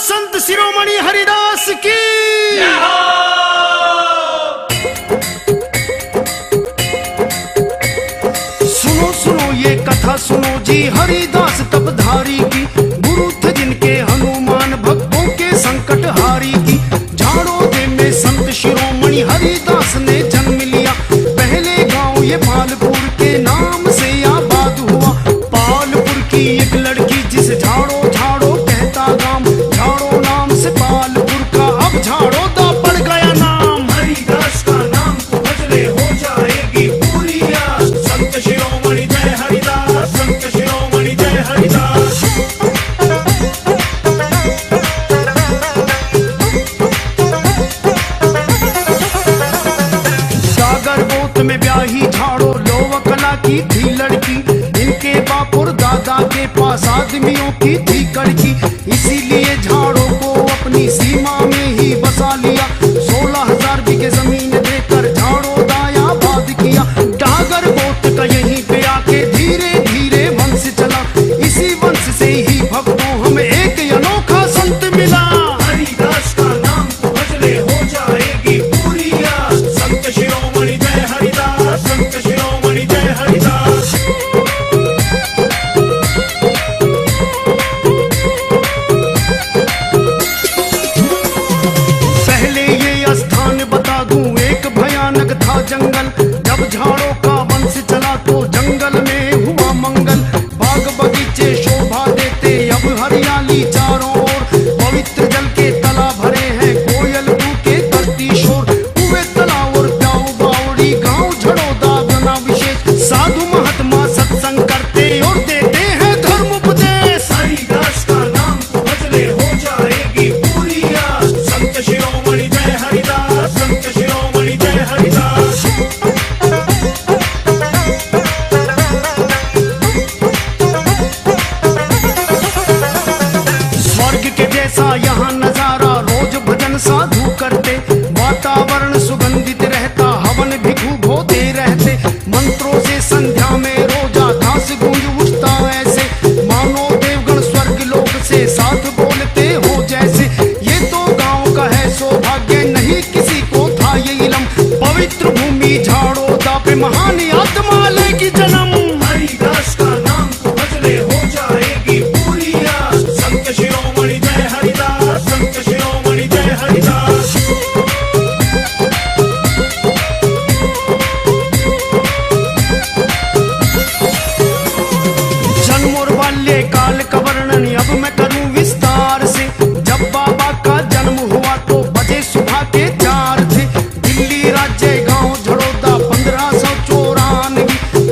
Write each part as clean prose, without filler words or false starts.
संत शिरोमणि हरिदास की। सुनो सुनो ये कथा सुनो जी हरिदास तपधारी की। गुरु थे जिनके हनुमान भक्तों के संकट हारी की। झाड़ोदे में संत शिरोमणि हरिदास ने जन्म लिया। पहले गांव ये पालपुर के नाम से आबाद हुआ। पालपुर की एक लड़की जिस झाड़ो झाड़ो कहता गांव। झाड़ो नाम से पालपुर का अब झाड़ोदा पड़ गया नाम। हरिदास का नाम तो बदले हो जाएगी पूरी आस। संत शिरोमणि जय हरिदास, संत शिरोमणि जय हरिदास। सागर गोत में ब्याही झाड़ो लोव कला की थी लड़की। इनके बापुर दादा के पास आदमियों की थी कड़की। इसीलिए झाड़ो को अपनी सीमा में ही बसा लिया। 16,000 बीघे जमीन देकर झाड़ो दाया आबाद किया। डागर गोत का यहीं पे आके धीरे धीरे वंश चला। इसी वंश से ही भक्तों हमें एक अनोखा संत मिला। हरिदास का नाम तो बदले हो जाएगी पूरी आस। संत शिरोमणि जय हरिदास, संत शिरोमणि जय हरिदास। पहले ये स्थान बता दूं एक भयानक था जंगल। जब झाड़ों का वंश चला तो जंगल में हुआ मंगल। बाग बगीचे शोभा देते अब हरियाली चारों ओर। पवित्र जल के तालाब भरे हैं कोयल कूके करती शोर। कुएं तालाब और प्याऊ बावड़ी गांव झड़ोदा बना विशेष। साधु महात्मा सत्संग करते और देते हैं धर्म उपदेश। हरिदास का नाम तो बदले हो जाएगी पूरी आस। संत शिरोमणि जय हरिदास, संत शिरोमणि जय हरिदास। स्वर्ग के जैसा यहाँ नजारा रोज भजन साधु करते। वातावरण सुगंधित रहता हवन भिक्षु होते रहते। मंत्रों से संध्या में रोजा घास गूंज उठता ऐसे। मानो देवगण स्वर्ग लोक से साथ बोलते हो जैसे। ये तो गांव का है सौभाग्य नहीं किसी को था ये इलम। पवित्र भूमि झाड़ोदा पे महान आत्मा लेगी जन्म। हरिदास का नाम तो बदले हो जाएगी पूरी आस। संत शिरोमणि जय हरिदास, संत शिरोमणि जय हरिदास। जन्म और बाल्यकाल का वर्णन अब मैं करूं विस्तार से। जब बाबा का जन्म हुआ तो बजे सुबह के 4 थे। दिल्ली राज्य गांव झड़ोदा 1594।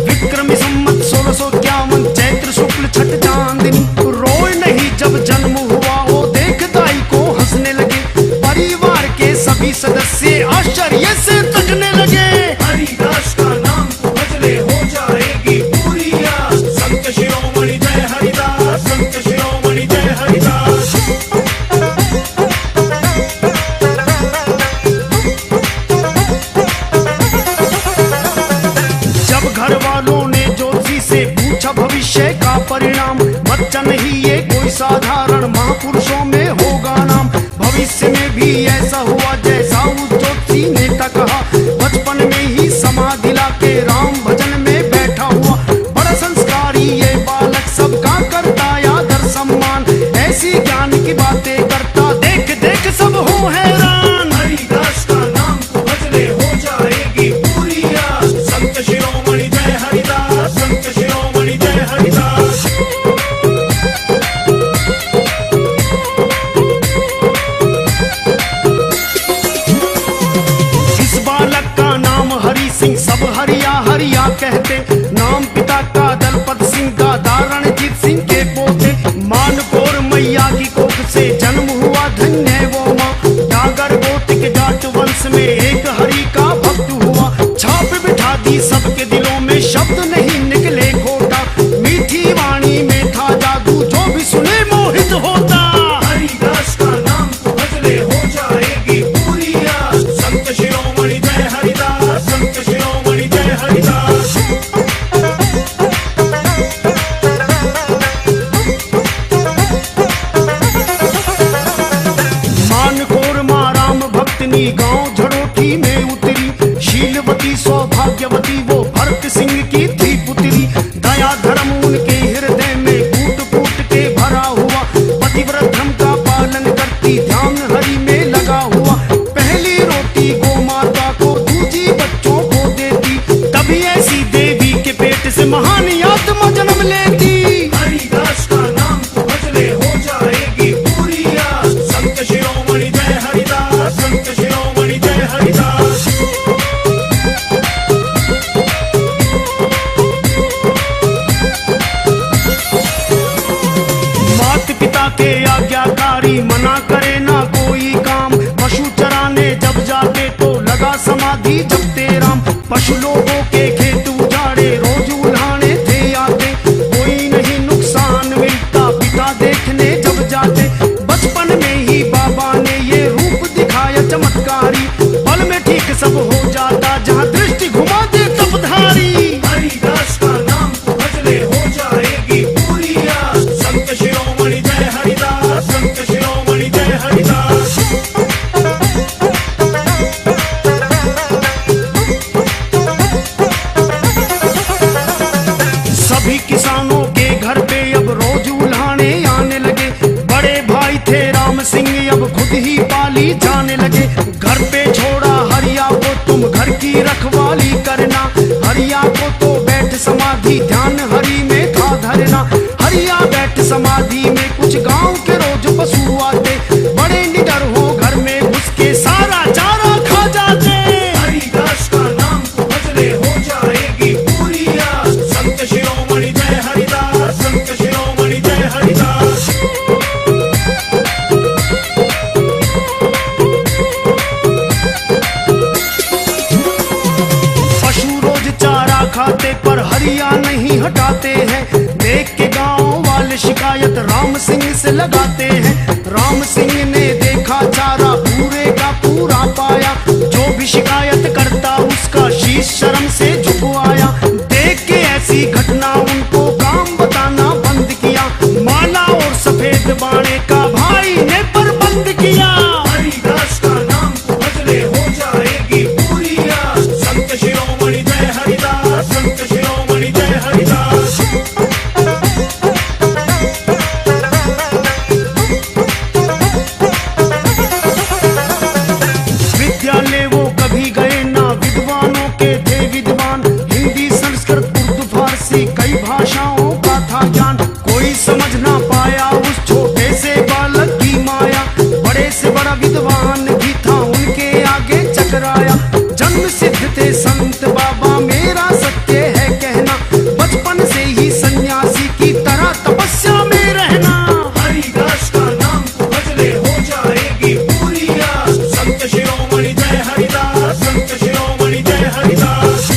विक्रमी संवत 1651 चैत्र शुक्ल छठ चांदनी। रोए नहीं जब जन्म हुआ वो देख दाई को हंसने लगे। परिवार के सभी सदस्य आश्चर्य से तकने लगे। हरिदास का नाम तो बदले हो जाएगी पूरी आस। संत शिरोमणि जय हरिदास, संत शिरोमणि जय हरिदास। जब घर वालों ने ज्योतिषी से पूछा भविष्य का परिणाम। बच्चा नहीं ये कोई साधारण महापुरुषों में होगा नाम। भविष्य में भी ऐसा हुआ जैसा उस ज्योतिषी ने कहा। बचपन में ही समाधि लाके राम भजन में बैठा हुआ। बड़ा संस्कारी ये बालक सबका करता आदर सम्मान। ऐसी ज्ञान की बातें करता देख देख सब हो हैरान। हरिदास का नाम तो बदले हो जाएगी पूरी आस। संत शिरोमणि जय हरिदास, संत शिरोमणि जय हरिदास। इस बालक का नाम हरि सिंह सब हरिया हरिया कहते। नाम पिता का दलपत सिंह का रणजीत सिंह के पोते। मानकोर मैया की कोख से जन्म हुआ धन्य वो माँ। अपनी गांव झड़ोठी में उतरी। शीलवती सौभाग्यवती वो भरत सिंह की थी पुत्री। दया धर्म उनके हृदय में कूट कूट के भरा हुआ। पतिव्रत धर्म का पालन करती, ध्यान हरि में लगा हुआ। पहली रोटी गौ माता को, दूजी बच्चों को देती। तभी ऐसी देवी के पेट से महान आत्मा जन्म लेती। हरिदास का नाम तो भजले हो जाएगी पूरी आस। संत शिरोमणि जय हरिदास, संत शिरोमणि जय हरिदास। माता पिता के आज्ञाकारी, मना करे ना कोई काम। पशु चराने जब जाते तो लगा समाधि जपते राम। पशु लोगों के खेत उजाड़े, रोज उल्हाने थे आते। कोई नहीं नुकसान मिलता, पिता देखने जब जाते। बचपन में ही बाबा ने ये रूप दिखाया चमत्कारी। पल में ठीक सब हो जाता, जहाँ दृष्टि घुमा दे तपधारी। हरिदास का नाम तो भजले हो जाएगी पूरी आस। संत शिरोमणि जय हरिदास, संत शिरोमणि जय हरिदास। सभी किसानों के घर पे अब रोज उल्हाने आने लगे। बड़े भाई थे राम सिंह, अब खुद ही पाली जाने लगे। घर पे छोड़ा हरिया को, तुम घर की रखवाली करना। हरिया को तो बैठ समाधि, ध्यान हरि में था धरना। हरिया बैठ समाधि में, कुछ गांव के रोज पशु आते। बड़े निडर हो घर में घुस के, सारा चारा खा जाते। हरिदास का नाम तो भजले हो जाएगी पूरी आस। संत शिरोमणि जय हरिदास, संत शिरोमणि जय हरिदास। पशु रोज चारा खाते पर हरिया नहीं हटाते हैं। देख के गांव वाले शिकायत राम सिंह से लगाते हैं। राम सिंह ने देखा चारा पूरे का पूरा पाया। जो भी शिकायत करता उसका शीश शर्म से झुक आया। देख के ऐसी घटना उनको काम बताना बंद किया। माला और सफेद बाणे का भाई ने प्रबंध किया। हरिदास का नाम तो भजले हो जाएगी पूरी आस। संत शिरोमणि जय हरिदास, संत शिरोमणि जय हरिदास। विद्यालय वो कभी गए ना, विद्वानों के थे विद्वान। हिंदी संस्कृत उर्दू फारसी कई भाषाओं का था ज्ञान। कोई समझ ना पाया उस छोटे से बालक की माया। बड़े से बड़ा विद्वान भी था, उनके आगे चकराया। जन्म सिद्ध थे संत बाबा, मेरा सत्य है कहना। बचपन से ही सन्यासी की तरह तपस्या में रहना। हरिदास का नाम तो भजले हो जाएगी पूरी आस। संत शिरोमणि जय हरिदास, संत शिरोमणि जय हरिदास।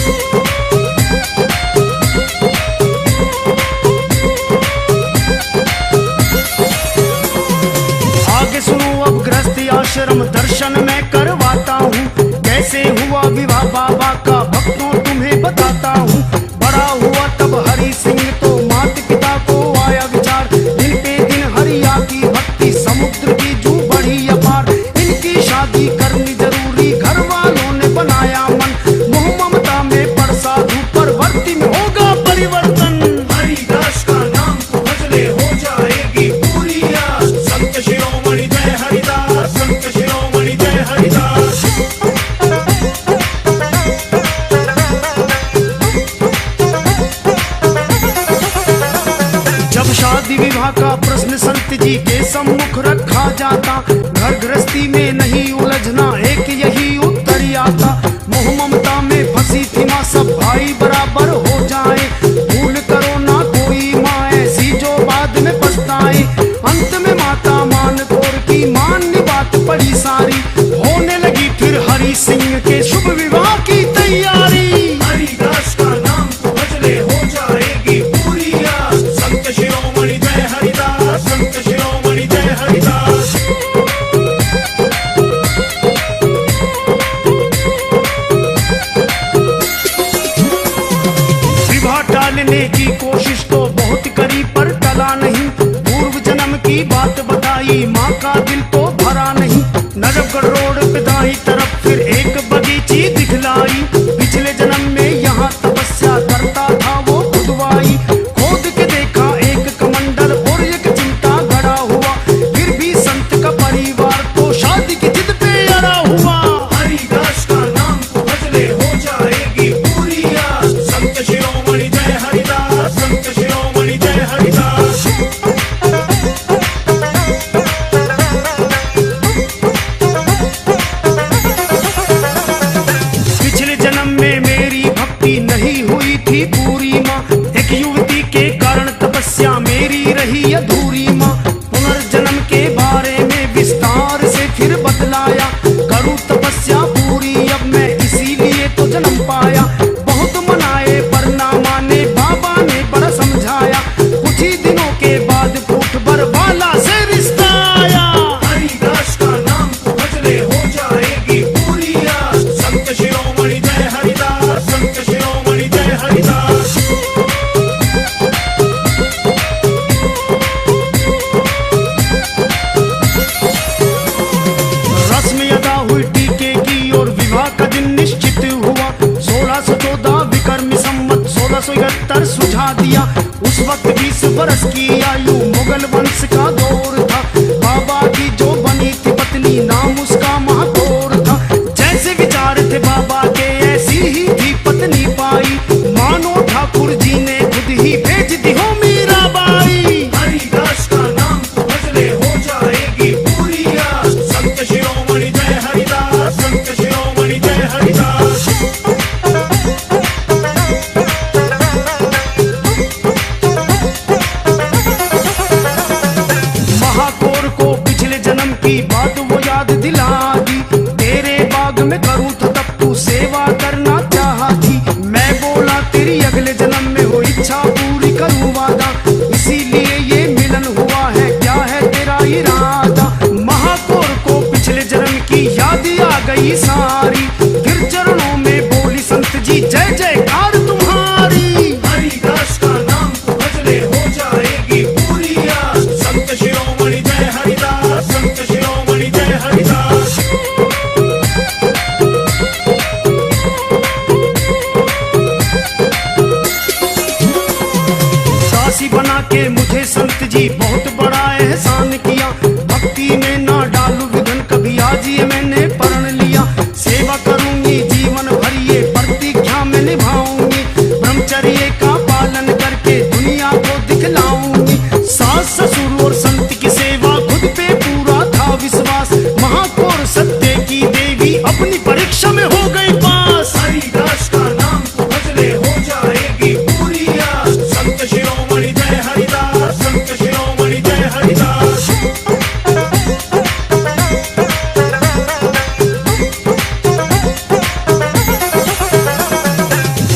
आगे सुनो अब गृहस्थी आश्रम दर्शन मैं करवाता हूँ। कैसे हुआ विवाह बाबा का, भक्तों तुम्हें बताता हूँ। बड़ा हुआ तब हरि सिंह तो माता पिता को आया विचार। दिन पे दिन हरिया की भक्ति, समुद्र की जू बढ़ी अपार। इनकी शादी करनी जरूरी, घर वालों ने बनाया मन। मोह ममता में पड़ साधु, परवर्ती में होगा परिवर्तन। हरिदास का नाम तो भजले हो जाएगी पूरी आस। संत शिरोमणि जय हरिदास, संत शिरोमणि जय हरिदास। जब शादी विवाह का प्रश्न संत जी के सम्मुख रखा जाता, घर गृहस्थी में नहीं उलझना, एक यही उत्तर आता। मोह ममता में फंसी थी माँ, सब भाई बराबर हो जाए। भूल करो ना कोई माँ ऐसी जो बाद में पछताए। अंत में माता मान तोड़ की मान्य बात पड़ी सारी। होने लगी फिर हरि सिंह के शुभ विवाह की तैयारी। हरिदास का नाम तो भजले हो जाएगी पूरी आस। संत शिरोमणि जय हरिदास, संत शिरोमणि जय हरिदास। मेरी रही अधूरी माँ। पुनर्जन्म के बारे में विस्तार से फिर बतलाया, करूँ तपस्या पूरी अब मैं इसीलिए तो जन्म पाया। बहुत मनाए पर ना माने बाबा ने बड़ा समझाया, कुछ ही दिनों के बाद फूट बरवाला से रिश्ता आया। हरिदास का नाम तो भजले हो जाएगी पूरी आस। संत शिरोमणि जय हरिदास, संत शिरोमणि जय हरिदास। रस्म अदा हुई टीके की और विवाह का दिन निश्चित हुआ। 1614 विक्रमी संवत 1671 सुझा दिया। उस वक्त 20 वर्ष की आयु मुगल वंश का दौर था। बाबा की जो बनी थी पत्नी नाम उसका महाकौर था। जैसे विचार थे बाबा के ऐसी ही थी पत्नी पाई। मानो ठाकुर जी ने खुद ही भेज दी हो मीराबाई। हरिदास का नाम तो भजले हो जाएगी पूरी आस। संत शिरोमणि जय हरिदास, संत शिरोमणि जय हरिदास। महाकौर को पिछले जन्म की बात वो याद दिला दी। तेरे बाग में करूँ तो तब तू सेवा करना चाहती। मैं बोला तेरी अगले जन्म में हो इच्छा पूरी करूँ वादा। इसीलिए ये मिलन हुआ है, क्या है तेरा इरादा। महाकौर को पिछले जन्म की याद आ गई सारी। फिर चरणों में बोली संत जी जय जयकार तुम्हारी। हरिदास का नाम तो भजले हो जाएगी पूरी आस। संत शिरोमणि जय हरिदास, संत शिरोमणि जय हरिदास। दासी बना के मुझे संत जी बहुत बड़ा एहसान किया। भक्ति में ना डालू विघन कभी आज ये मैंने प्रण लिया। सेवा करूंगी जीवन भर ये प्रतिज्ञा में निभाऊंगी। ब्रह्मचर्य का पालन करके दुनिया को दिखलाऊंगी। सास ससुर और संत की सेवा खुद पे पूरा था विश्वास। महाकौर सत्य की देवी अपनी परीक्षा में हो गई पास। हरिदास का नाम तो भजले हो जाएगी पूरी आस। संत शिरोमणि जय हरिदास, संत शिरोमणि जय हरिदास।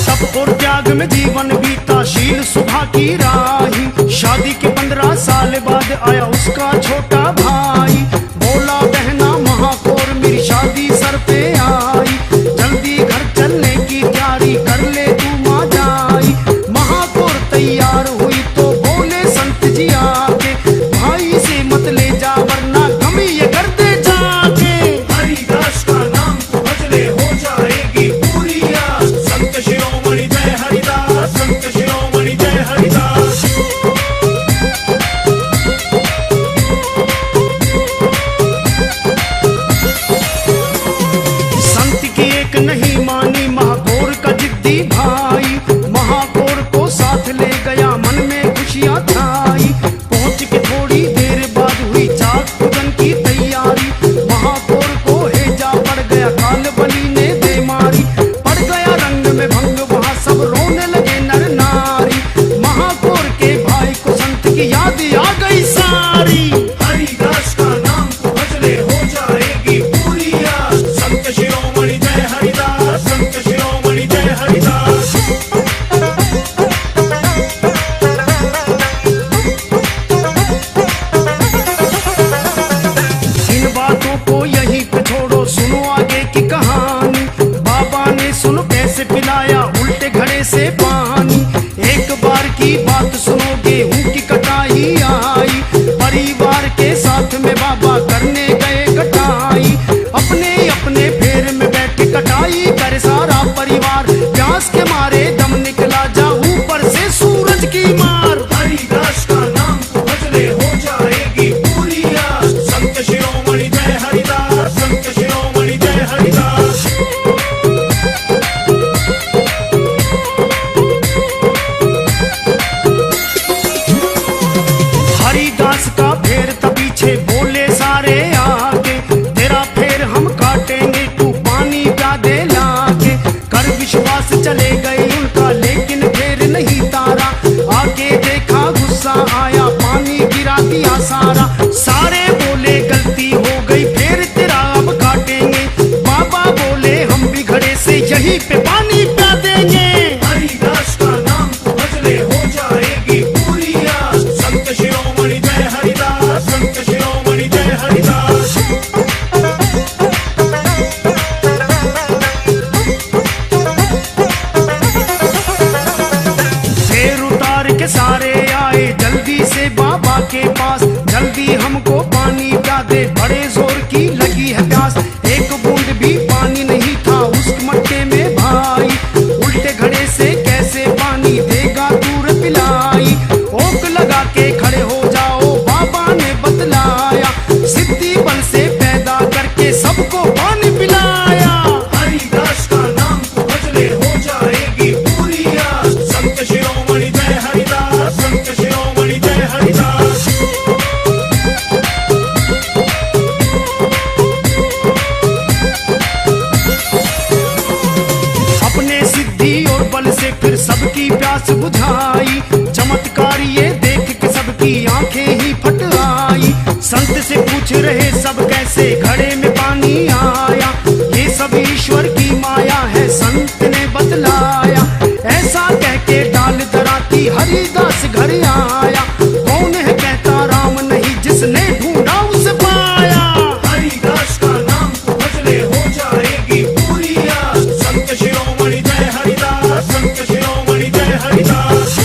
तप और त्याग में जीवन बीता शील सुभा की राही। शादी के 15 साल बाद आया उसका छोटा भाई। बोला बहना महाकौर मेरी शादी सर पे आई। जल्दी घर चलने की तैयारी कर ले तू माँ जाई। महाकौर तैयार हुई तो बोले संत जी आके, भाई से मत ले जा वरना गम ये कर दे जाके। हरिदास का नाम तो भजले हो जाएगी पूरी आस। संत शिरोमणि जय हरिदास, संत शिरोमणि जय हरिदास। संत की एक नहीं मानी महाकौर का जिद्दी भाई। महाकौर को साथ ले गया मन में खुशियां छाई। पहुंच के थोड़ी देर बाद हुई चाक पूजन की तैयारी। महाकौर को हेजा पड़ गया काल बलि ने दे मारी। पड़ गया रंग में भंग वहां सब रोने लगे नर नारी। महाकौर के भाई को संत की याद आ गई सारी। हरिदास का नाम तो भजले हो जाएगी पूरी आस। संत शिरोमणि जय हरिदास, संत शिरोमणि जय हरिदास। इन बातों को यहीं पे छोड़ो, सुनो आगे की कहानी। बाबा ने सुनो कैसे पिलाया उल्टे घड़े से पानी। एक बार की बात सुनो गेहूं की कटाई आई। परिवार के साथ में बाबा करने गए कटाई। अपने अपने फेर में बैठे कटाई करे सारा परिवार। प्यास के मारे दम निकला जा ऊपर से सूरज की मार। हरिदास का नाम तो भजले हो जाएगी पूरी आस। संत शिरोमणि जय हरिदास, संत शिरोमणि जय हरिदास। हरिदास का फेर था पीछे बोले सारे आगे। तेरा फेर हम काटेंगे तू पानी का दे लाके। कर विश्वास चले गए उनका लेकिन फेर नहीं तारा। आगे देखा गुस्सा आया सारा। सारे बोले गलती हो गई फिर तेरा अब काटेंगे। बाबा बोले हम भी घड़े से यहीं पे पानी पिला देंगे। हरिदास का नाम तो भजले हो जाएगी पूरी आस। संत शिरोमणि जय हरिदास, संत शिरोमणि जय हरिदास। शेर उतार के सारे आए जल्दी से बाबा के पास। जल्दी हमको पानी पिला दे, बड़े जोर की लगी है प्यास। एक बूंद भी पानी नहीं था उस मटके में भाई। उल्टे घड़े से कैसे पानी देगा दूर पिलाई। ओक लगा के खड़े हो जाओ बाबा ने बतलाया। सिद्धि बल से पैदा करके सबको पानी पिलाया। हरिदास का नाम तो भजले हो जाएगी पूरी आस। संत शिरोमणि जय हरिदास, संत शिरोमणि जय हरिदास। अपने सिद्धि और बल से फिर सबकी प्यास बुझाई। चमत्कार ये देख के सबकी आंखें ही फट आई। संत से पूछ रहे सब कैसे घड़े में पानी आया। ये सब ईश्वर की माया है संत ने बतलाया। ऐसा कह के डाल दराती हरिदास घर आया। कौन है कहता राम नहीं, जिसने ढूंढा उसे पाया। हरिदास का नाम तो भजले हो जाएगी पूरी आस। संत शिरोमणि जय हरिदास, संत शिरोमणि जय हरिदास।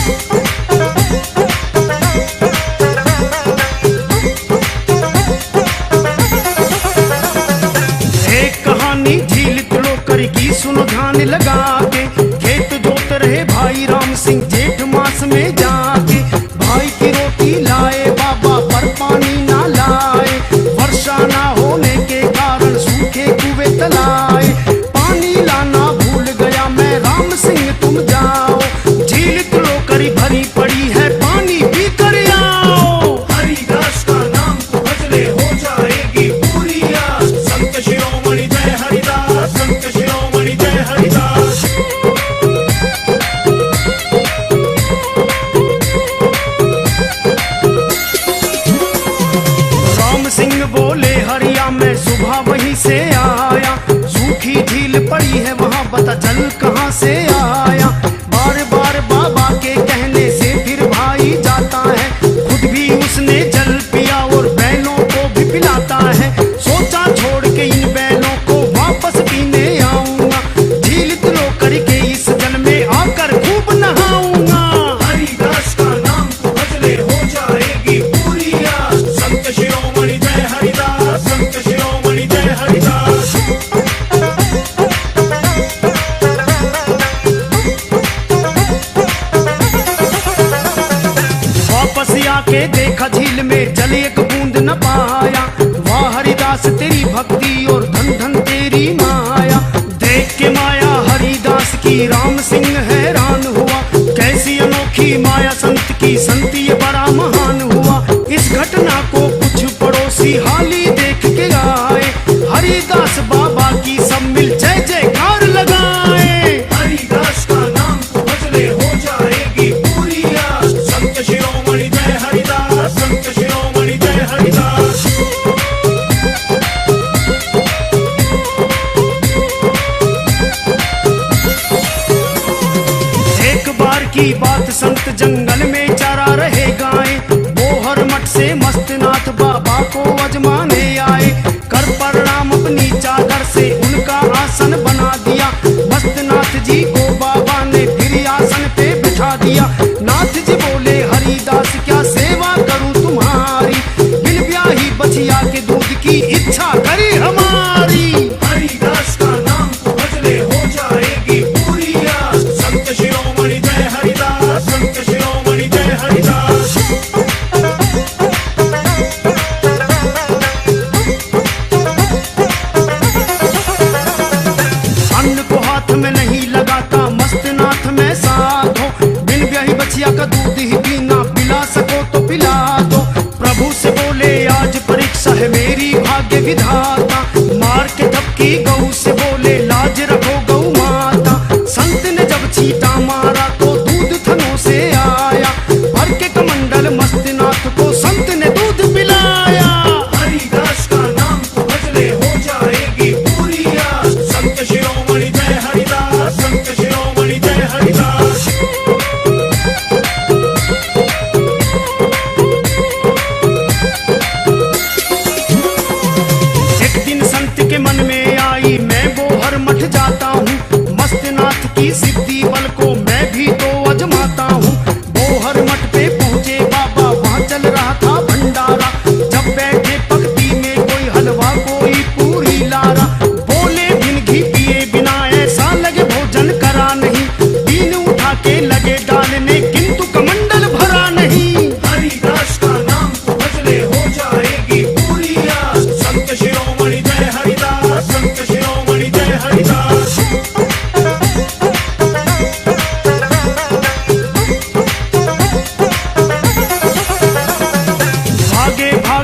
एक कहानी झील त्रिलोकरी की सुनो ध्यान लगा के। खेत जोत रहे भाई राम सिंह जेठ मास में जाके। भाई की रोटी लाए बाबा पर पानी ना लाए। वर्षा ना होने के कारण सूखे कुएं तलाए। पानी लाना भूल गया मैं राम सिंह तुम जाओ। झील त्रिलोकरी भरी पड़ी है पानी पी कर आओ। हरिदास का नाम तो भजले हो जाएगी पूरी आस। संत शिरोमणि जय हरिदास, संत शिरोमणि जय हरिदास। राम सिंह बोले हरिया मैं सुबह वहीं से आया। सूखी झील पड़ी है वहां बता जल कहां से आया। बार बार बाबा के कहने से फिर भाई जाता है। खुद भी उसने जल पिया और बैलों को भी पिलाता है। सोचा छोड़ के इन बैलों को वापस पीने आऊंगा। झील त्रिलोकरी के इस जल में आकर खूब नहाऊंगा। हरिदास का नाम तो भजले हो जाएगी पूरी आस। संत शिरोमणि जय हरिदास, संत शिरोमणि जय हरिदास। वापस आके देखा झील में जल एक बूंद न पाया। वाह हरिदास तेरी भक्ति और धन धन तेरी माया। देख के माया हरिदास की राम सिंह हैरान हुआ। कैसी अनोखी माया संत की, संत ये बड़ा महान हुआ। इस घटना को कुछ पड़ोसी हाली देख के आए। हरिदास बाबा की सब मिल जय जयकार लगाए। हरिदास का नाम तो भजले हो जाएगी पूरी आस। संत शिरोमणि जय हरिदास, संत शिरोमणि जय हरिदास। एक बार की बात संत जंगल में चरा रहे गायें। बोहर मठ से मस्तनाथ बाबा को अजमाने आए। कर प्रणाम अपनी चादर से उनका आसन बना दिया। मस्तनाथ जी को बाबा ने फिर आसन पे बिठा दिया। नाथ जी बोले हरिदास क्या सेवा करूं तुम्हारी। बिन ब्याही बछिया के दूध की इच्छा करी हमारी। हरिदास का नाम तो भजले हो जाएगी पूरी आस। संत शिरोमणि जय हरिदास, संत शिरोमणि जय हरिदास।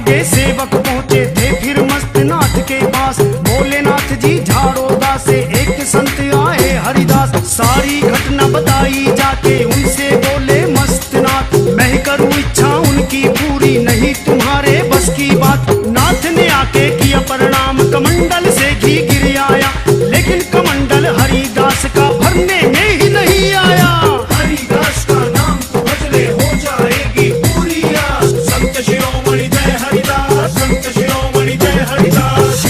आगे सेवक पहुँचे थे फिर मस्तनाथ के पास। भोलेनाथ जी झाड़ोदा से एक संत आए हरिदास। सारी घटना बताई जाके उनसे बोले मस्तनाथ, मैं करूँ इच्छा उनकी पूरी, नहीं तुम्हारे बस की बात। नाथ ने आके किया प्रणाम, कमंडल से घी गिर आया, लेकिन कमंडल हरिदास का भरने में ही नहीं आया। हरिदास का नाम तो भजले हो जाएगी पूरी आस। संत शिरोमणि जय हरिदास, संत शिरोमणि जय हरिदास।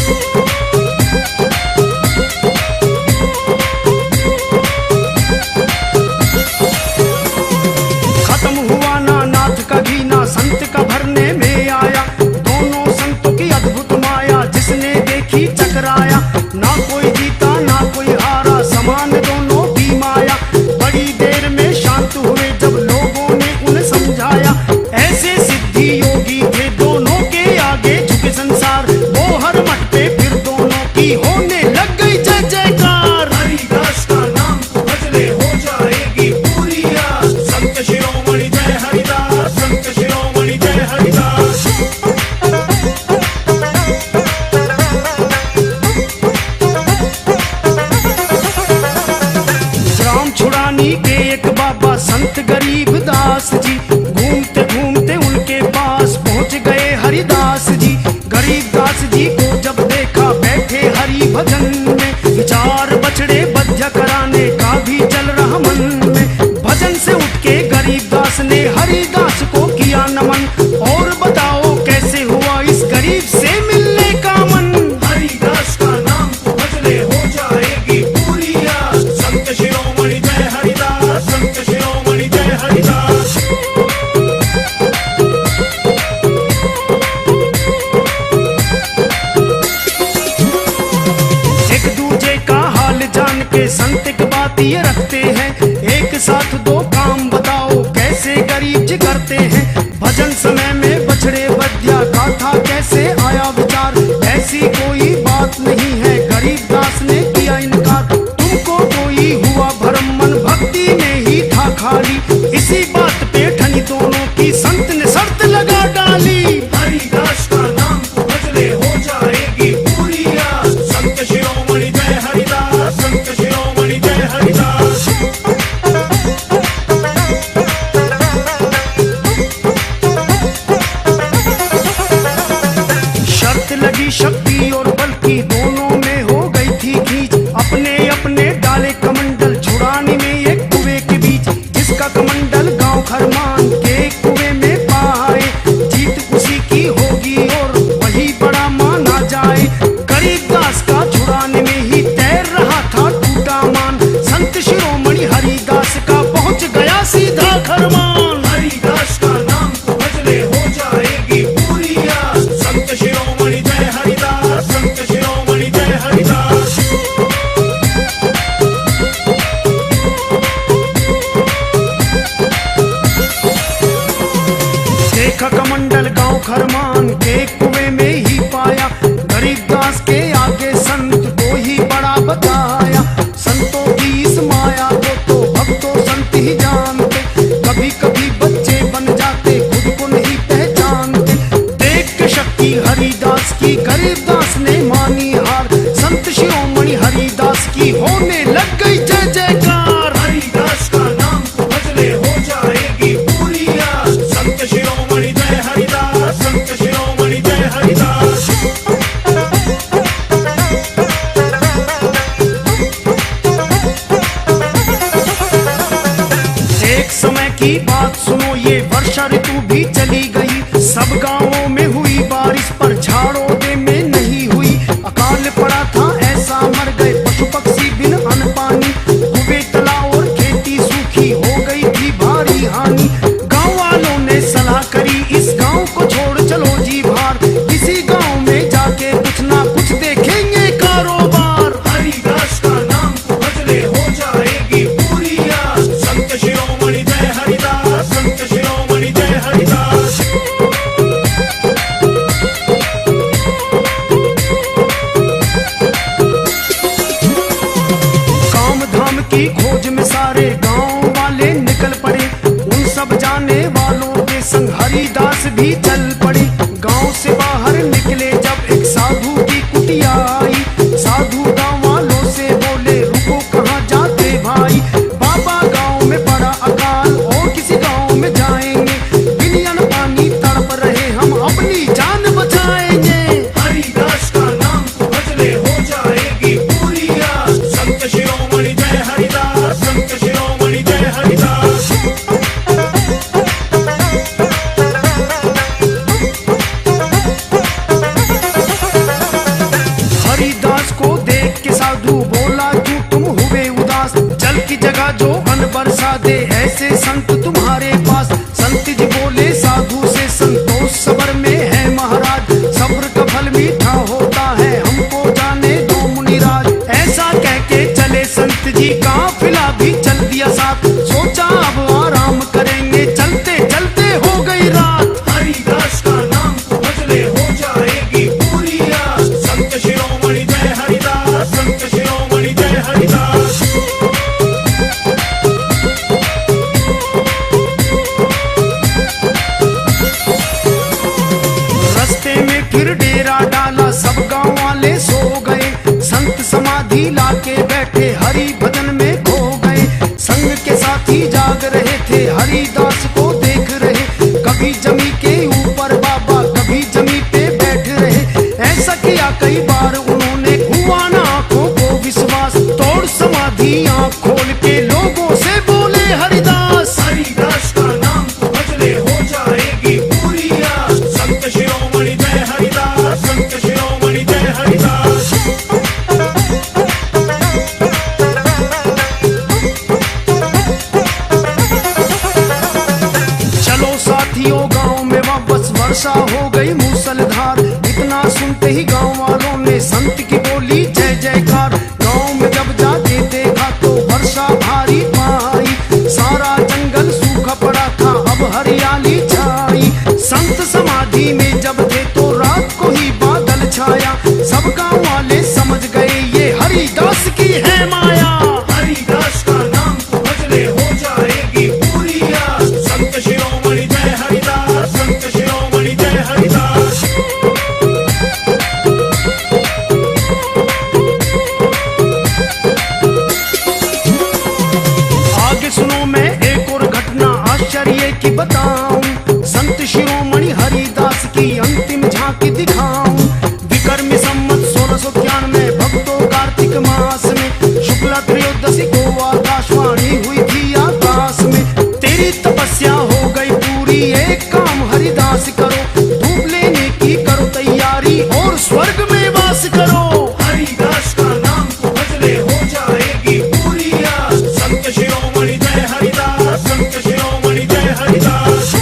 खत्म हुआ ना नाथ का घी ना संत का भरने में आया। दोनों संतों की अद्भुत माया जिसने देखी चकराया। ना कोई जीता ना कोई हारा, समान दोनों की माया। बड़ी देर में शांत हुए जब लोगों ने उन्हें समझाया। ऐसे सिद्धि योगी थे दोनों के आगे झुके संसार। वो हर मठ पे फिर दोनों की होने लग गई जय जयकार। हरिदास का नाम तो भजले हो जाएगी पूरी आस। संत शिरोमणि जय हरिदास, संत शिरोमणि जय हरिदास। ग्राम छुड़ानी के एक बाबा संत गरीब दास जी, घूमते घूमते उनके पास पहुंच गए हरिदास जी। गरीब दास जी को जब देखा बैठे हरि भजन में, विचार बछड़े बध्य कराने का भी चल रहा मन में। भजन से उठ के गरीब दास ने हरिदास को किया नमन, और बताओ कैसे हुआ इस गरीब से मिलने का मन। हरिदास का नाम तो भजले हो जाएगी पूरी आस। संत शिरोमणि जय हरिदास, संत शिरोमणि जय हरिदास। एक दूजे का हाल जान के संत एक बात ये रखते हैं, एक साथ दो काम बताओ कैसे गरीब जी करते हैं। भजन समय में बछड़े बध्या का था कैसे आया विचार, ऐसी कोई बात नहीं है गरीब दास ने किया इनकार। तुमको कोई हुआ भरम मन भक्ति में ही था खाली, इसी बात पे ठनी दोनों की संत ने शर्त लगा डाली। हरिदास का नाम तो भजले हो जाएगी पूरी आस। संत शिरोमणि जय हरिदास, संत शिरोमणि जय हरिदास। शर्त लगी शक्ति और बल की, दोनों में हो गई थी खींच। अपने अपने डाले कमंडल छुड़ाने में एक कुएं के बीच। जिसका कमंडल गांव खरमान के कुएं में पाए, जीत उसी की होगी और वही बड़ा माना जाए। गरीब दास का छुड़ाने में ही तैर रहा था टूटा मान, संत शिरोमणि हरिदास का पहुंच गया सीधा खरमान। हरिदास का नाम तो भजले हो जाएगी पूरी आस। संत शिरोमणि जय हरिदास, संत शिरोमणि जय हरिदास। देखा कमंडल गांव खरमान के कुएं में ही पाया। गरीब दास के आगे संत को ही बड़ा बताया। संतों की इस माया को तो भक्तों संत ही जानते, कभी कभी बच्चे बन जाते खुद को नहीं पहचानते। देख के शक्ति हरिदास की गरीब दास ने मानी हार, संत शिरोमणि हरिदास की होने लग गई जय जयकार। हरिदास का नाम तो भजले हो जाएगी पूरी आस। संत शिरोमणि जय हरिदास, संत शिरोमणि जय हरिदास। एक समय की बात सुनो, ये वर्षा ऋतु भी चली गई। सब गांवों में हुई बारिश पर झाड़ोदे में नहीं हुई। अकाल पड़ा था ऐसा मर गए पशु पक्षी बिन अन्न पानी। कुएं तालाब और खेती सूखी हो गई थी भारी हानि। गांव वालों ने सलाह करी इस गांव को छोड़ चलो जी बाहर, किसी गांव में जाके कुछ ना कुछ देखेंगे कारोबार। हरिदास का नाम तो भजले हो जाएगी पूरी आस। संत शिरोमणि जय हरिदास, संत शिरोमणि जय हरिदास। काम धाम की खोज में सारे गांव वाले निकल पड़े। उन सब जाने वालों के संग हरिदास भी चल पड़े। गांव से आते ऐसे संत तुम्हारे पास। संत जी बोले साधु से संतोष सबर में है महाराज, सब्र का फल मीठा होता है हमको जाने दो मुनिराज। ऐसा कह के चले संत जी, काफिला भी चल दिया साथ। सोचा अब आराम करेंगे, चलते चलते हो गई रात। हरिदास का नाम तो भजले हो जाएगी पूरी आस। संत शिरोमणि जय हरिदास, संत शिरोमणि जय हरिदास। रस्ते में फिर डेरा डाला, सब गांव वाले सो गए। संत समाधि लाके बैठे, हरि भजन में खो गए। संग के साथी जाग रहे थे, हरिदास को देख रहे। कभी जमी के ऊपर बाबा, कभी जमी पे बैठ रहे। ऐसा किया कई बार उन्होंने, हुआ ना आंखों को विश्वास। तोड़ समाधि आंख खोल के लोगों से बोले हरिदास। हरिदास का नाम तो भजले हो जाएगी पूरी आस। संत शिरोमणि जय हरिदास, संत शिरोमणि जय हरिदास। चलो साथियों गांव में वापस, वर्षा हो गई मूसलधार। इतना सुनते ही गांव वालों ने संत की बोली जय जयकार। गांव में जब जाके देखा तो वर्षा भारी पाई। सारा जंगल सूखा पड़ा था, अब हरियाली छाई। संत समाधि में जब थे तो रात को ही बादल छाया। सब गांव वाले समझ गए ये हरिदास की है माया। हरिदास का नाम तो भजले हो जाएगी पूरी आस। संत शिरोमणि जय हरिदास, संत शिरोमणि जय हरिदास। आगे सुनो मैं एक और घटना आश्चर्य की बताऊं। संत शिरोमणि हरिदास की अंतिम झांकी दिखाऊं। विक्रम संवत 1691 भक्तों कार्तिक मास में, शुक्ला त्रयोदशी को आकाशवाणी हुई थी आकाश में। तेरी तपस्या हो गई पूरी, एक काम हरिदास करो। धूप लेने की करो तैयारी और स्वर्ग में वास करो। हरिदास का नाम तो भजले हो जाएगी पूरी आस। संत शिरोमणि जय हरिदास, संत शिरोमणि जय हरिदास।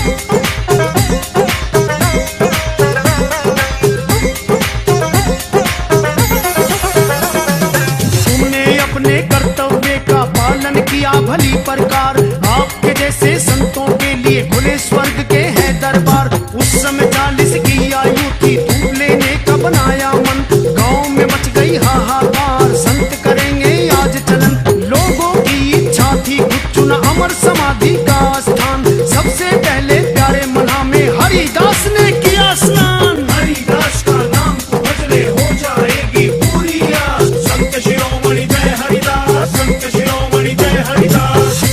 तुमने अपने कर्तव्य का पालन किया भली प्रकार। आपके जैसे संतों के लिए खुले स्वर्ग के हैं दरबार। उस समय 40 की आयु थी, धूप लेने का बनाया मन। गांव में मच गई हाहाकार, संत करेंगे आज चलन। लोगों की इच्छा थी खुद चुना अमर समाधि का स्थान। सबसे पहले प्यारे मना में हरिदास ने किया स्नान। हरिदास का नाम तो भजले हो जाएगी पूरी आस। संत शिरोमणि जय हरिदास, संत शिरोमणि जय हरिदास।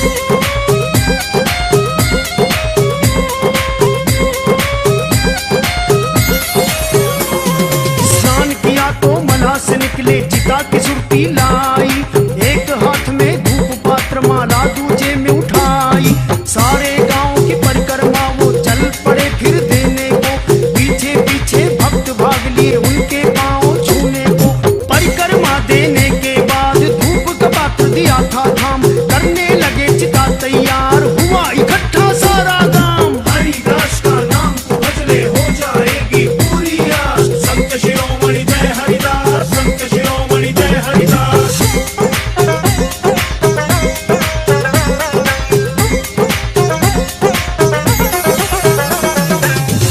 स्नान किया तो मना से निकले, चिता की सुरती लाई। एक हाथ में धूप पात्र माला दूजे में उठाई। सारे गांव की परिक्रमा वो चल पड़े फिर देने को। पीछे पीछे भक्त भाग लिए उनके पांव छूने को। परिक्रमा देने के बाद धूप का पात्र दिया था थाम। करने लगे चिता तैयार, हुआ इकट्ठा सारा गांव। हरिदास का नाम तो भजले हो जाएगी पूरी आस। संत शिरोमणि जय हरिदास, संत शिरोमणि जय हरिदास।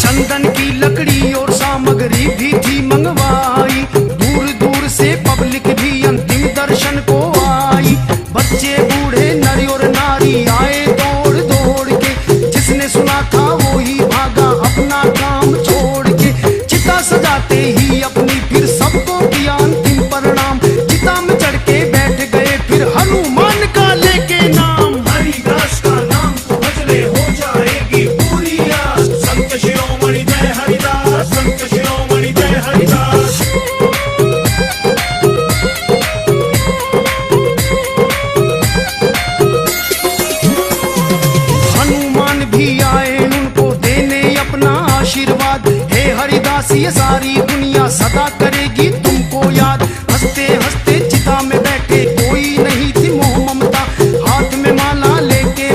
चंदन की लकड़ी और सामग्री भी थी मंगवाई। दूर दूर से पब्लिक भी अंतिम दर्शन को आई। बच्चे बूढ़े नर और नारी आए दौड़ दौड़ के। जिसने सुना था वो ही भागा अपना काम छोड़ के। चिता सजाते ही अपनी फिर सबको किया अंतिम प्रणाम। चिता में चढ़ के बैठ गए फिर हनुमान का लेके नाम। हरिदास का नाम तो भजले हो जाएगी पूरी आस। संत शिरोमणि जय हरिदास, संत शिरोमणि जय हरिदास। हनुमान भी आए उनको देने अपना आशीर्वाद। हे हरिदास ये सारी दुनिया सदा करेगी तुमको याद। हंसते हंसते चिता में बैठे, कोई नहीं थी मोह ममता। हाथ में माला लेके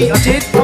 अचेत